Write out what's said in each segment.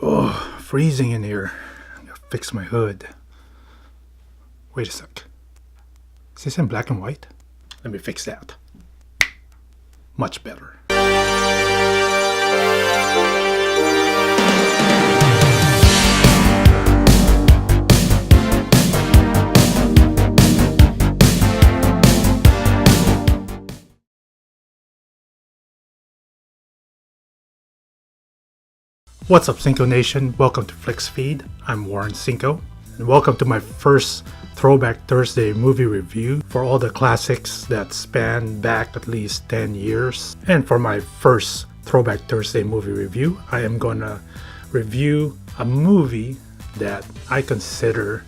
Oh, freezing in here. I gotta fix my hood. Wait a sec. Is this in black and white? Let me fix that. Much better. What's up, Cinco Nation? Welcome to Flicks Feed. I'm Warren Cinco, and welcome to my first Throwback Thursday movie review for all the classics that span back at least 10 years. And for my first Throwback Thursday movie review, I am gonna review a movie that I consider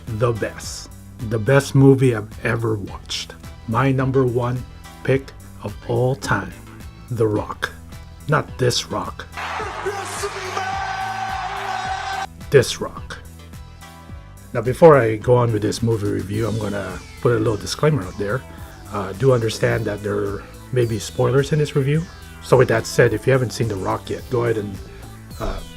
the best movie I've ever watched. My number one pick of all time, The Rock. Not this rock. This rock. Now, before I go on with this movie review, I'm gonna put a little disclaimer out there. Do understand that there may be spoilers in this review. So with that said, if you haven't seen The Rock yet, go ahead and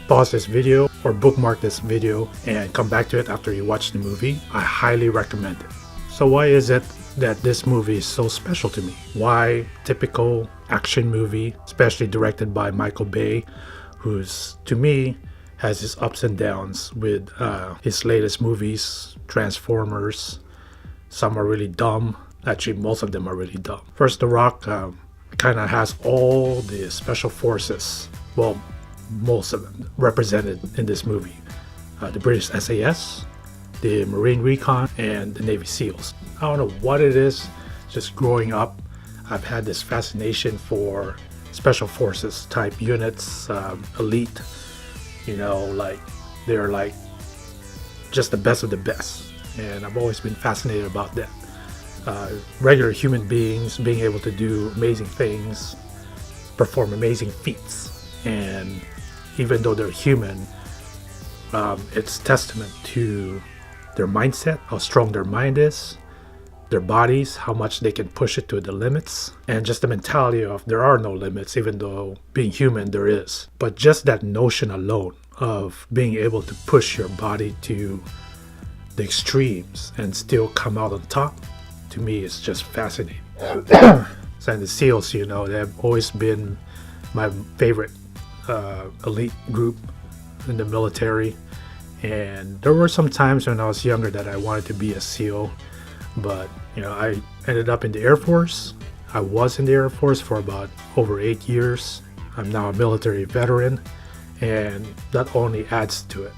pause this video or bookmark this video and come back to it after you watch the movie. I highly recommend it. So why is it that this movie is so special to me? Why typical action movie, especially directed by Michael Bay, who's, to me, has his ups and downs with his latest movies, Transformers. Some are really dumb. Actually, most of them are really dumb. First, The Rock kind of has all the special forces, well, most of them, represented in this movie. The British SAS, the Marine Recon, and the Navy SEALs. I don't know what it is, just growing up, I've had this fascination for special forces type units, elite. You know, like they're like just the best of the best, and I've always been fascinated about that. Regular human beings being able to do amazing things, perform amazing feats, and even though they're human, it's testament to their mindset, how strong their mind is, their bodies, how much they can push it to the limits, and just the mentality of there are no limits, even though being human there is. But just that notion alone of being able to push your body to the extremes and still come out on top, to me is just fascinating. So the SEALs, you know, they've always been my favorite elite group in the military. And there were some times when I was younger that I wanted to be a SEAL, but you know, I ended up in the Air Force. I was in the Air Force for about over 8 years. I'm now a military veteran, and that only adds to it.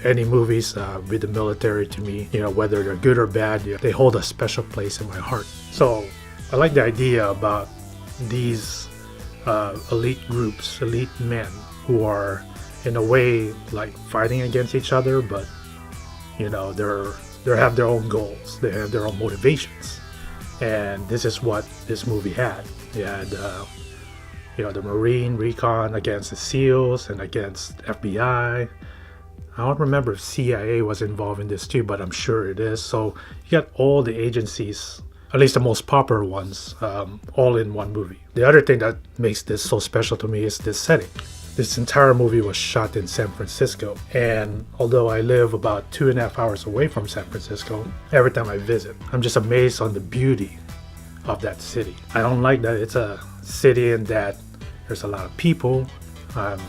Any movies with the military, to me, you know, whether they're good or bad, they hold a special place in my heart. So I like the idea about these elite groups, elite men who are in a way like fighting against each other, but you know, they have their own goals, they have their own motivations, and this is what this movie had. It had you know, the Marine Recon against the SEALs and against FBI. I don't remember if CIA was involved in this too, but I'm sure it is. So you got all the agencies, at least the most popular ones, all in one movie. The other thing that makes this so special to me is this setting. This entire movie was shot in San Francisco, and although I live about 2.5 hours away from San Francisco, every time I visit, I'm just amazed on the beauty of that city. I don't like that it's a city in that there's a lot of people. I'm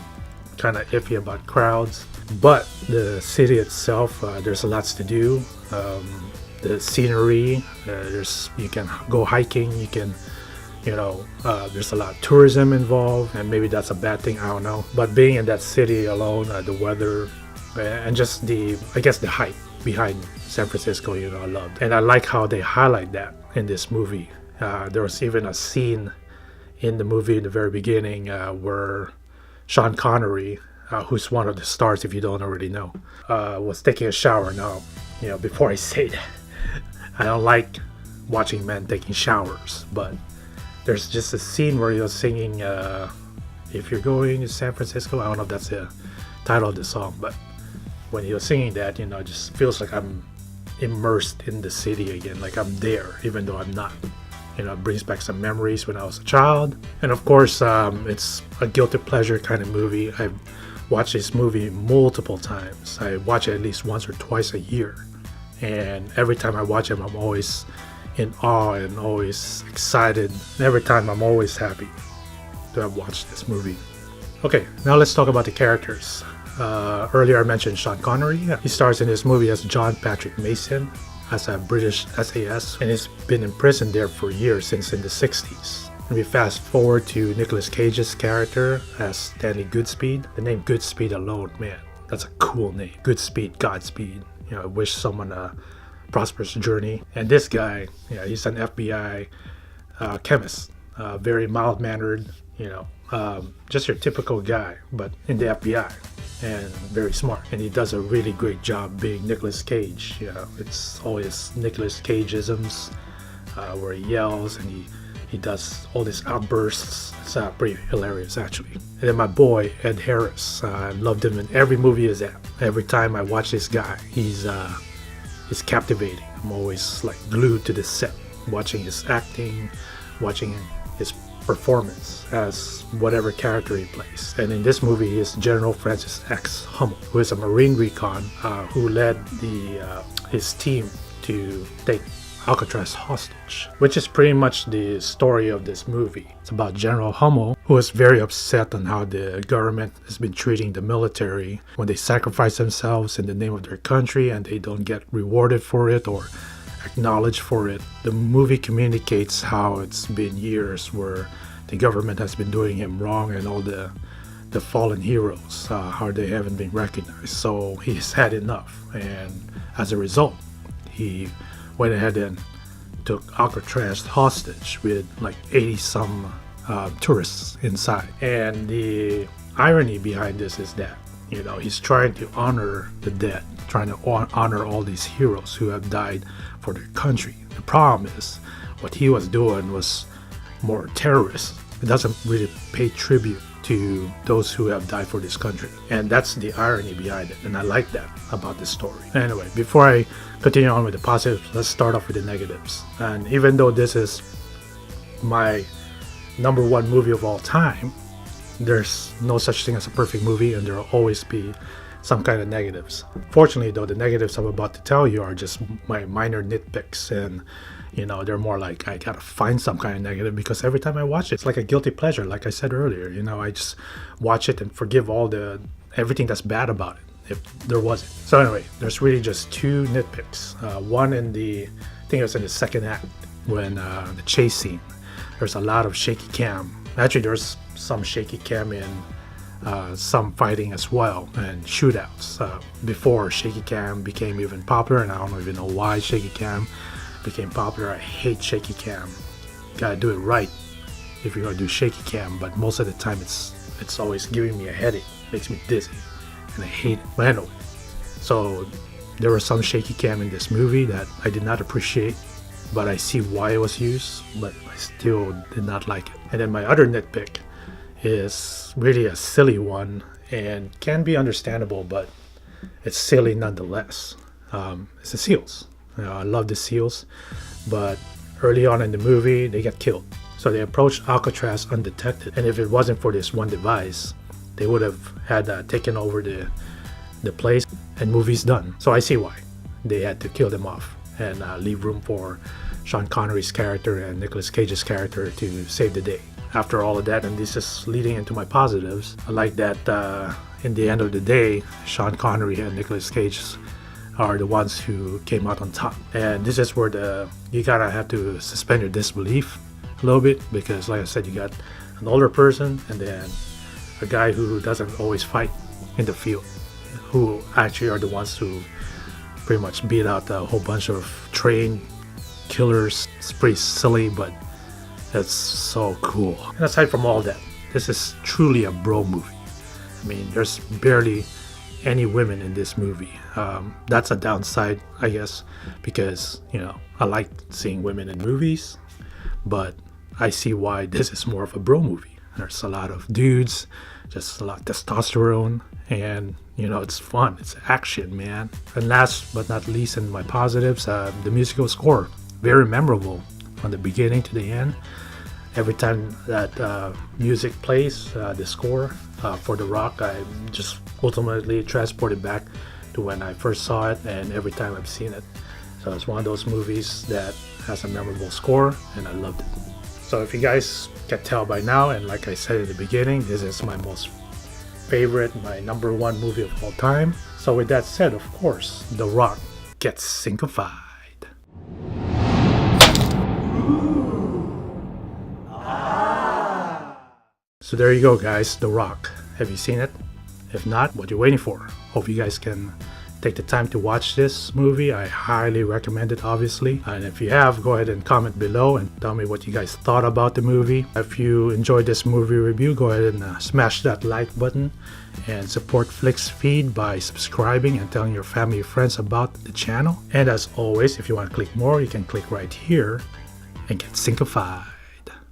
kind of iffy about crowds, but the city itself, there's lots to do. The scenery, you can go hiking, you can, you know, there's a lot of tourism involved, and maybe that's a bad thing, I don't know. But being in that city alone, the weather, and just the hype behind San Francisco, you know, I loved. And I like how they highlight that in this movie. There was even a scene in the movie in the very beginning where Sean Connery, who's one of the stars if you don't already know, was taking a shower. Now, you know, before I say that, I don't like watching men taking showers, but there's just a scene where he was singing If You're Going to San Francisco. I don't know if that's the title of the song, but when he was singing that, you know, it just feels like I'm immersed in the city again, like I'm there even though I'm not. You know, it brings back some memories when I was a child. And of course, it's a guilty pleasure kind of movie. I've watch this movie multiple times. I watch it at least once or twice a year. And every time I watch it, I'm always in awe and always excited. And every time I'm always happy to have watched this movie. Okay, now let's talk about the characters. Earlier I mentioned Sean Connery. He stars in this movie as John Patrick Mason, as a British SAS, and he's been in prison there for years, since in the 60s. And we fast forward to Nicolas Cage's character as Stanley Goodspeed. The name Goodspeed alone, man, that's a cool name. Goodspeed, Godspeed. You know, I wish someone a prosperous journey. And this guy, yeah, he's an FBI chemist, very mild-mannered, you know, just your typical guy, but in the FBI, and very smart. And he does a really great job being Nicolas Cage. You know, it's always Nicolas Cage-isms, where he yells and he does all these outbursts. It's pretty hilarious, actually. And then my boy Ed Harris, I loved him in every movie he's at. Every time I watch this guy, he's captivating. I'm always like glued to the set, watching his acting, watching his performance as whatever character he plays. And in this movie, he is General Francis X. Hummel, who is a Marine recon who led his team to take Alcatraz hostage, which is pretty much the story of this movie. It's about General Hummel, who is very upset on how the government has been treating the military when they sacrifice themselves in the name of their country and they don't get rewarded for it or acknowledged for it. The movie communicates how it's been years where the government has been doing him wrong, and all the fallen heroes, how they haven't been recognized. So he's had enough, and as a result, he went ahead and took Alcatraz hostage with like 80 some tourists inside. And the irony behind this is that, you know, he's trying to honor the dead, trying to honor all these heroes who have died for their country. The problem is, what he was doing was more terrorist. It doesn't really pay tribute to those who have died for this country. And that's the irony behind it. And I like that about this story. Anyway, before I continue on with the positives, let's start off with the negatives. And even though this is my number one movie of all time, there's no such thing as a perfect movie, and there will always be some kind of negatives. Fortunately though, the negatives I'm about to tell you are just my minor nitpicks, and you know, they're more like I gotta find some kind of negative, because every time I watch it, it's like a guilty pleasure. Like I said earlier, you know, I just watch it and forgive everything that's bad about it, if there wasn't. So anyway, there's really just two nitpicks. One I think it was in the second act, when the chase scene, there's a lot of shaky cam. Actually, there's some shaky cam in some fighting as well, and shootouts. Before shaky cam became even popular, and I don't even know why shaky cam became popular. I hate shaky cam. Gotta do it right if you're gonna do shaky cam, but most of the time it's always giving me a headache, makes me dizzy, and I hate it. But anyway, so there was some shaky cam in this movie that I did not appreciate, but I see why it was used, but I still did not like it. And then my other nitpick is really a silly one and can be understandable, but it's silly nonetheless. It's the SEALs. You know, I love the SEALs, but early on in the movie, they get killed. So they approached Alcatraz undetected, and if it wasn't for this one device, they would have had taken over the place, and movie's done. So I see why they had to kill them off and leave room for Sean Connery's character and Nicolas Cage's character to save the day. After all of that, and this is leading into my positives, I like that in the end of the day, Sean Connery and Nicolas Cage are the ones who came out on top. And this is where you gotta have to suspend your disbelief a little bit, because like I said, you got an older person and then a guy who doesn't always fight in the field, who actually are the ones who pretty much beat out a whole bunch of trained killers. It's pretty silly, but that's so cool. And aside from all that, this is truly a bro movie. I mean, there's barely any women in this movie. That's a downside, I guess, because, you know, I like seeing women in movies, but I see why this is more of a bro movie. There's a lot of dudes, just a lot of testosterone, and, you know, it's fun. It's action, man. And last but not least, in my positives, the musical score, very memorable from the beginning to the end. Every time that music plays, the score for The Rock, I'm just ultimately transported back to when I first saw it and every time I've seen it. So it's one of those movies that has a memorable score and I loved it. So if you guys can tell by now, and like I said at the beginning, this is my most favorite, my number one movie of all time. So with that said, of course, The Rock gets syncophied. So there you go, guys, The Rock. Have you seen it? If not, what you waiting for? Hope you guys can take the time to watch this movie. I highly recommend it, obviously. And if you have, go ahead and comment below and tell me what you guys thought about the movie. If you enjoyed this movie review, go ahead and smash that like button and support Flicks Feed by subscribing and telling your family and friends about the channel. And as always, if you want to click more, you can click right here and get syncophied.